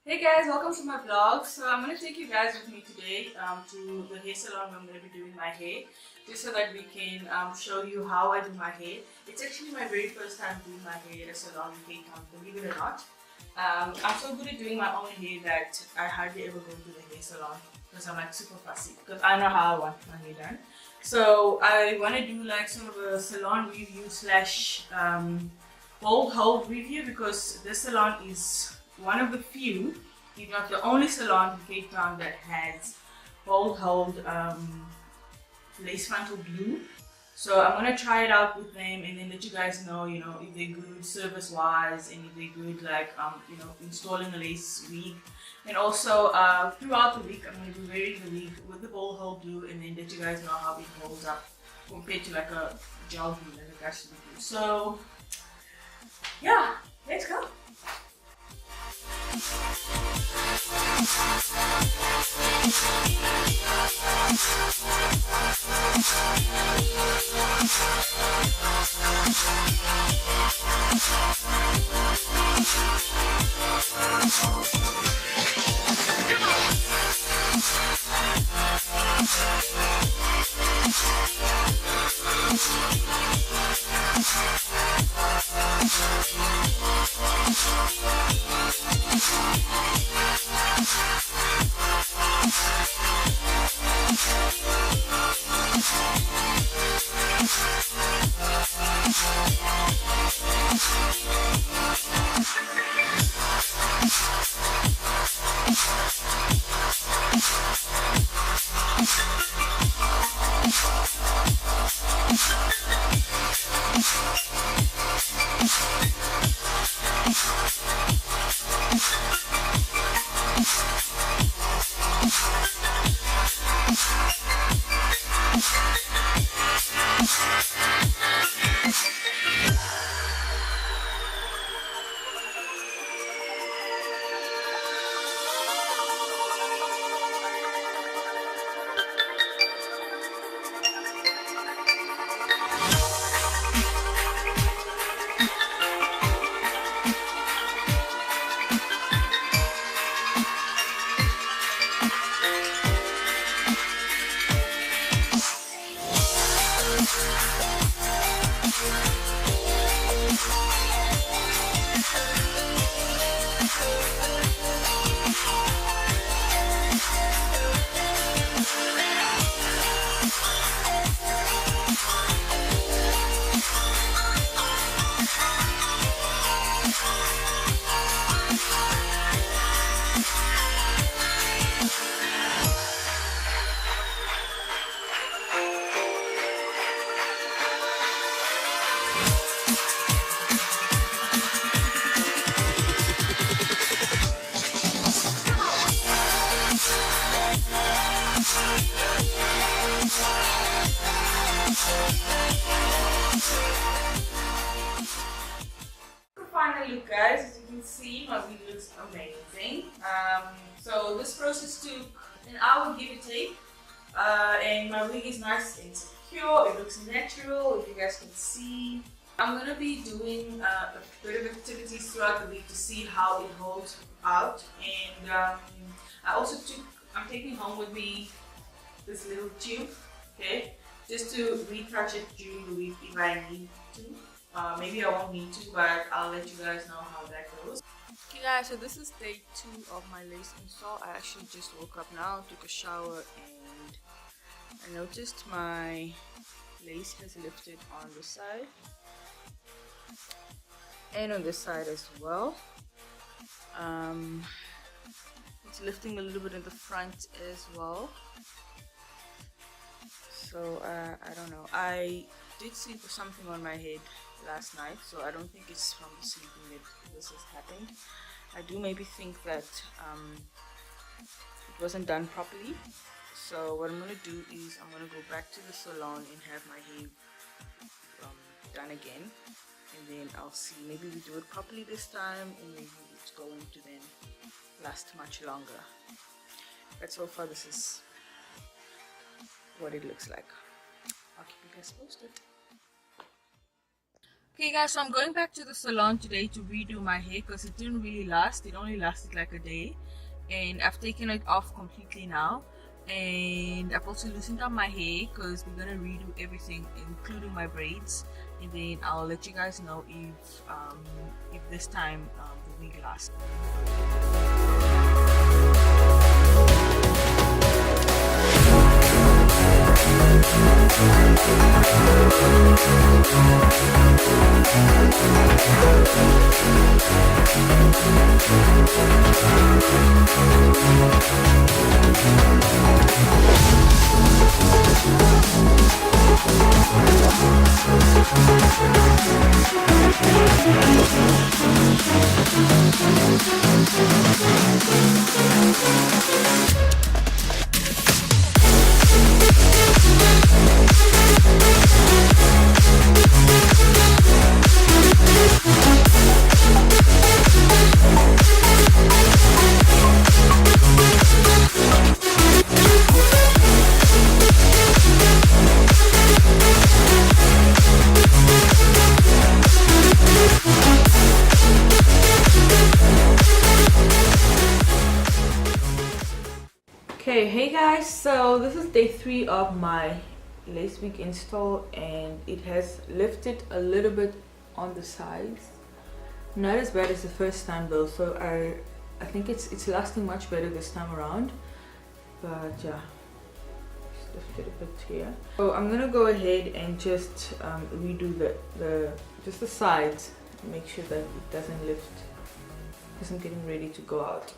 Hey guys, welcome to my vlog. So I'm going to take you guys with me today to the hair salon where I'm going to be doing my hair, just so that we can show you how I do my hair. It's actually my very first time doing my hair at a salon in Cape Town, believe it or not. I'm so good at doing my own hair that I hardly ever go to the hair salon because I'm like super fussy because I know how I want my hair done. So I want to do like sort of a salon review slash bald hold review because this salon is one of the few, if not the only salon in Cape Town that has bald hold lace frontal glue. So I'm gonna try it out with them and then let you guys know, if they're good service wise and if they're good like installing a lace wig. And also throughout the week I'm gonna do vary the wig with the bald hold glue and then let you guys know how it holds up compared to like a gel glue like a custom glue. So yeah, let's go. Final look, guys. As you can see, my wig looks amazing. So this process took an hour, give or take, and my wig is nice and secure. It looks natural, if you guys can see. I'm gonna be doing a bit of activities throughout the week to see how it holds out, and I'm taking home with me this little tube, okay, just to retouch it during the week if I need to. Maybe I won't need to, but I'll let you guys know how that goes. Okay guys, so this is day 2 of my lace install. I actually just woke up now, took a shower, and I noticed my lace has lifted on this side and on this side as well. It's lifting a little bit in the front as well. So I don't know. I did sleep with something on my head last night, so I don't think it's from the sleeping that this has happened. I do maybe think that it wasn't done properly. So what I'm going to do is I'm going to go back to the salon and have my hair done again, and then I'll see, maybe we do it properly this time and maybe it's going to then last much longer. But so far this is what it looks like. I'll keep you guys posted. Okay guys, so I'm going back to the salon today to redo my hair because it didn't really last. It only lasted like a day, and I've taken it off completely now. And I've also loosened up my hair because we're gonna redo everything, including my braids. And then I'll let you guys know if this time the wig lasts. Okay, hey guys, so this is day 3 of my lace wig install, and it has lifted a little bit on the sides. Not as bad as the first time though, so I think it's lasting much better this time around. But yeah, just lifted a bit here. So I'm gonna go ahead and just redo the sides, make sure that it doesn't lift because I'm getting ready to go out.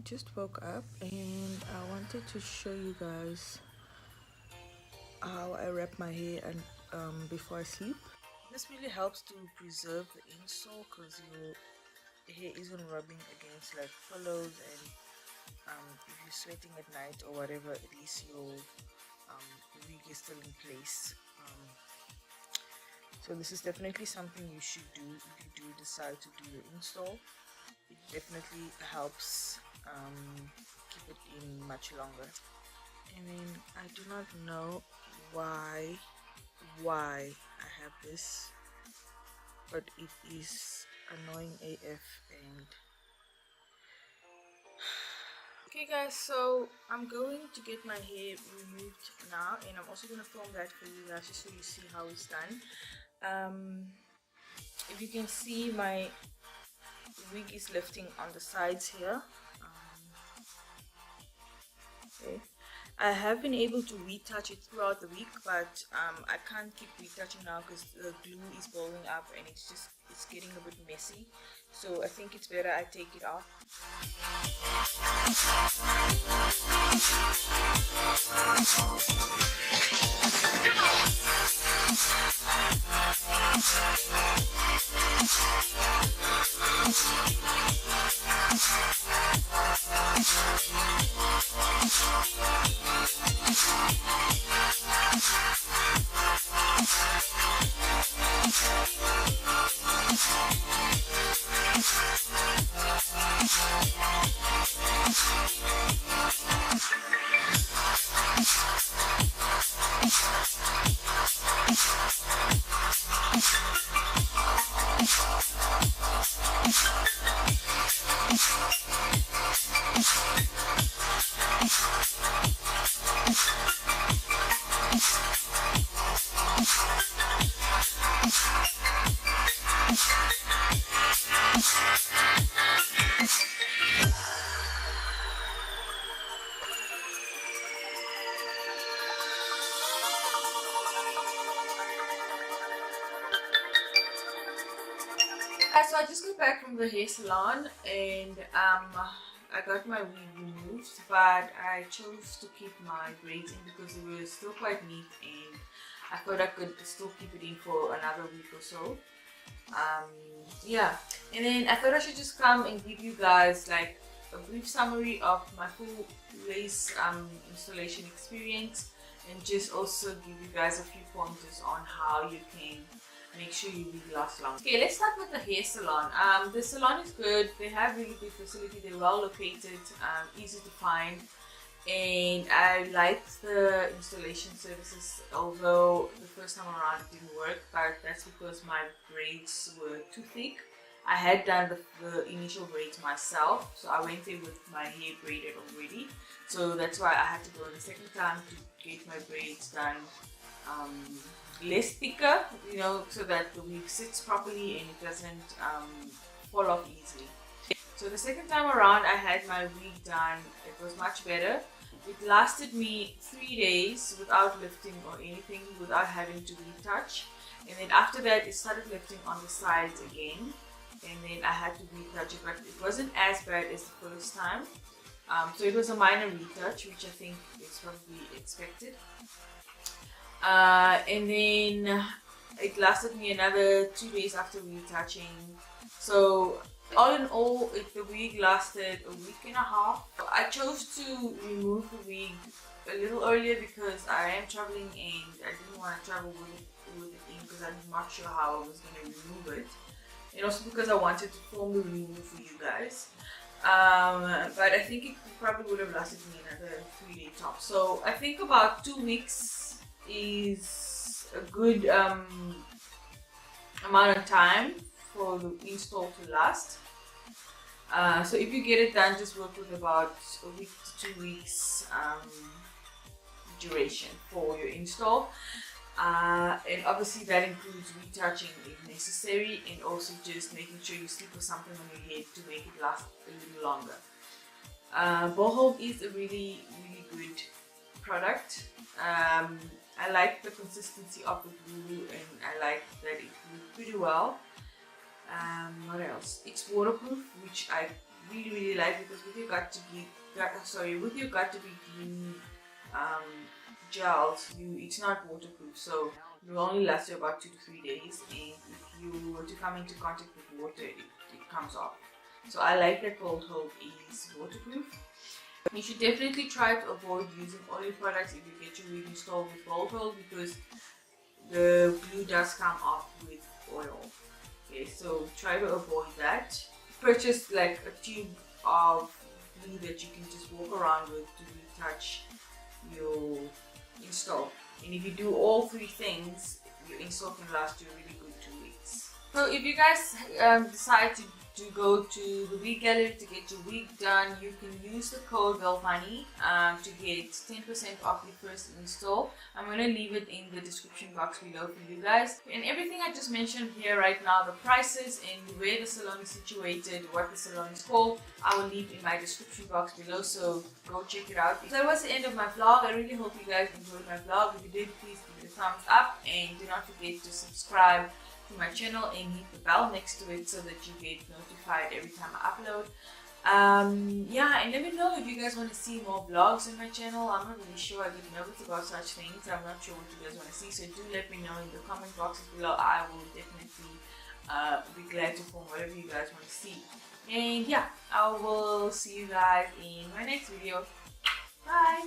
Just woke up and I wanted to show you guys how I wrap my hair and before I sleep. This really helps to preserve the insole because your hair isn't rubbing against like pillows, and if you're sweating at night or whatever, at least your wig is still in place. So this is definitely something you should do if you do decide to do your install. It definitely helps keep it in much longer. I mean, I do not know why I have this, but it is annoying AF. And okay guys, so I'm going to get my hair removed now, and I'm also going to film that for you guys just so you see how it's done. If you can see, my wig is lifting on the sides here. Okay. I have been able to retouch it throughout the week, but I can't keep retouching now because the glue is building up and it's getting a bit messy. So I think it's better I take it off. So I just got back from the hair salon and I got my wig removed, but I chose to keep my braids in because they were still quite neat and I thought I could still keep it in for another week or so. Yeah, and then I thought I should just come and give you guys like a brief summary of my full lace installation experience and just also give you guys a few pointers on how you can make sure your wig lasts long. Okay, let's start with the hair salon. The salon is good. They have really good facility. They're well located, easy to find, and I liked the installation services. Although the first time around it didn't work, but that's because my braids were too thick. I had done the initial braids myself, so I went in with my hair braided already. So that's why I had to go the second time to get my braids done. Less thicker, you know, so that the wig sits properly and it doesn't fall off easily. So the second time around I had my wig done, it was much better. It lasted me 3 days without lifting or anything, without having to retouch, and then after that it started lifting on the sides again, and then I had to retouch it, but it wasn't as bad as the first time. So it was a minor retouch, which I think is probably expected. And then it lasted me another 2 days after retouching. So all in all, the wig lasted a week and a half. I chose to remove the wig a little earlier because I am traveling and I didn't want to travel with it in because I'm not sure how I was going to remove it, and also because I wanted to film the removal for you guys. But I think it probably would have lasted me another 3 day top. So I think about 2 weeks is a good amount of time for the install to last. So if you get it done, just work with about a week to 2 weeks duration for your install. And obviously that includes retouching if necessary, and also just making sure you stick with something on your head to make it last a little longer. Ball hold is a really good product. I like the consistency of the glue and I like that it glued pretty well. What else? It's waterproof, which I really like, because with your with your got to be glue gels, it's not waterproof, so it will only last you about 2 to 3 days, and if you were to come into contact with water, it comes off. So I like that Bold Hold is waterproof. You should definitely try to avoid using oily products if you get your wig installed with Bold Hold, because the glue does come off with oil. Okay, so try to avoid that. Purchase like a tube of glue that you can just walk around with to retouch your install. And if you do all 3 things, your install can last you a really good 2 weeks. So if you guys decide to go to the Wig Gallery to get your wig done, you can use the code VELMONEY to get 10% off your first install. I'm going to leave it in the description box below for you guys. And everything I just mentioned here right now, the prices and where the salon is situated, what the salon is called, I will leave in my description box below, so go check it out. So that was the end of my vlog. I really hope you guys enjoyed my vlog. If you did, please give it a thumbs up and do not forget to subscribe to my channel and hit the bell next to it so that you get notified every time I upload. Yeah, and let me know if you guys want to see more vlogs on my channel. I'm not really sure. I get nervous about such things. I'm not sure what you guys want to see, so do let me know in the comment boxes below. I will definitely be glad to film whatever you guys want to see. And yeah, I will see you guys in my next video. Bye.